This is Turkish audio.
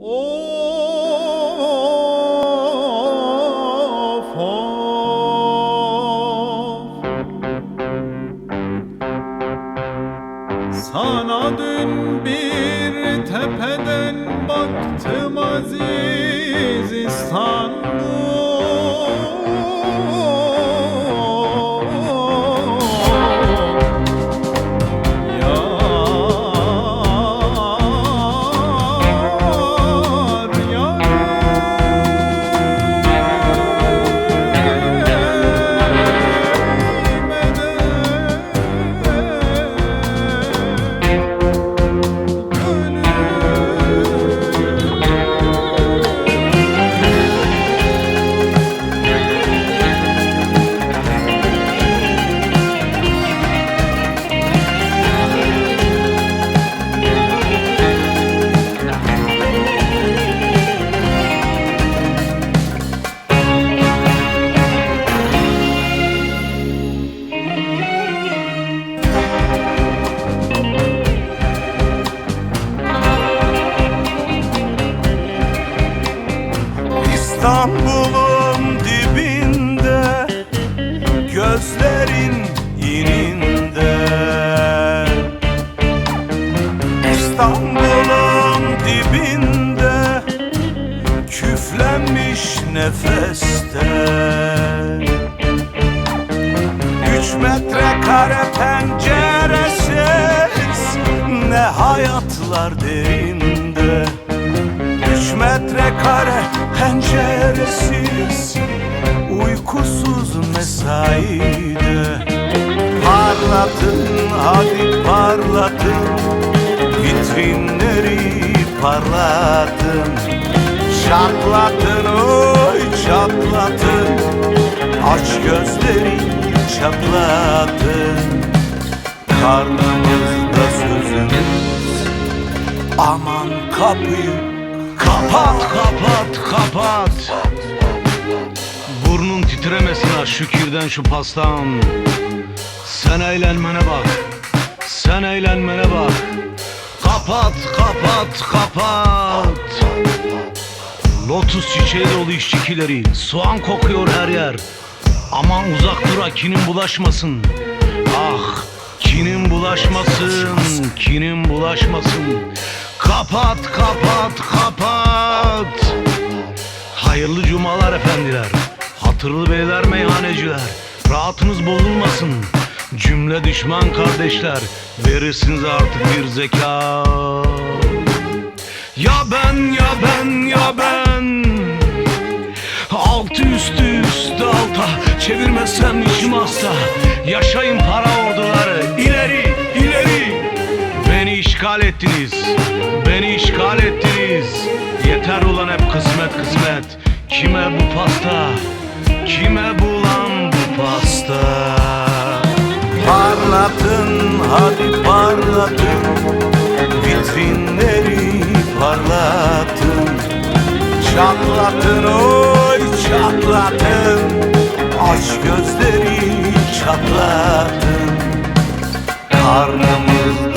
Of of. Sana dün bir tepeden baktım aziz İstanbul. İstanbul'un dibinde, gözlerin ininde. İstanbul'un dibinde, küflenmiş nefeste. 3 metrekare penceresiz, ne hayatlar derinde. 3 metrekare penceresiz, uykusuz mesaide. Parlatın, hadi parlatın, vitrinleri parlatın. Çatlatın, oy çatlatın, aç gözleri çatlatın. Karnımızda sözümüz, aman kapıyı kapat, kapat, kapat. Burnun titremesin ha şükürden şu pastan. Sen eğlenmene bak, sen eğlenmene bak. Kapat, kapat, kapat. Lotus çiçeği dolu işçikileri, soğan kokuyor her yer. Aman uzak dur ha, kinin bulaşmasın. Ah, kinin bulaşmasın, kinin bulaşmasın. Kapat, kapat, kapat. Hayırlı cumalar efendiler, hatırlı beyler, meyhaneciler. Rahatınız bozulmasın cümle düşman kardeşler. Verirsiniz artık bir zeka. Ya ben, ya ben, ya ben, altı üstü üstü alta, çevirmezsem işim hasta. Yaşayın para orduları, ileri, ileri. Beni işgal ettiniz, beni işgal ettiniz. Yeter ulan hep kısmet kısmet. Kime bu pasta, kime bu lan bu pasta? Parlatın, hadi parlatın, vitrinleri parlatın. Çatlatın, oy çatlatın, aç gözleri çatlatın. Karnımız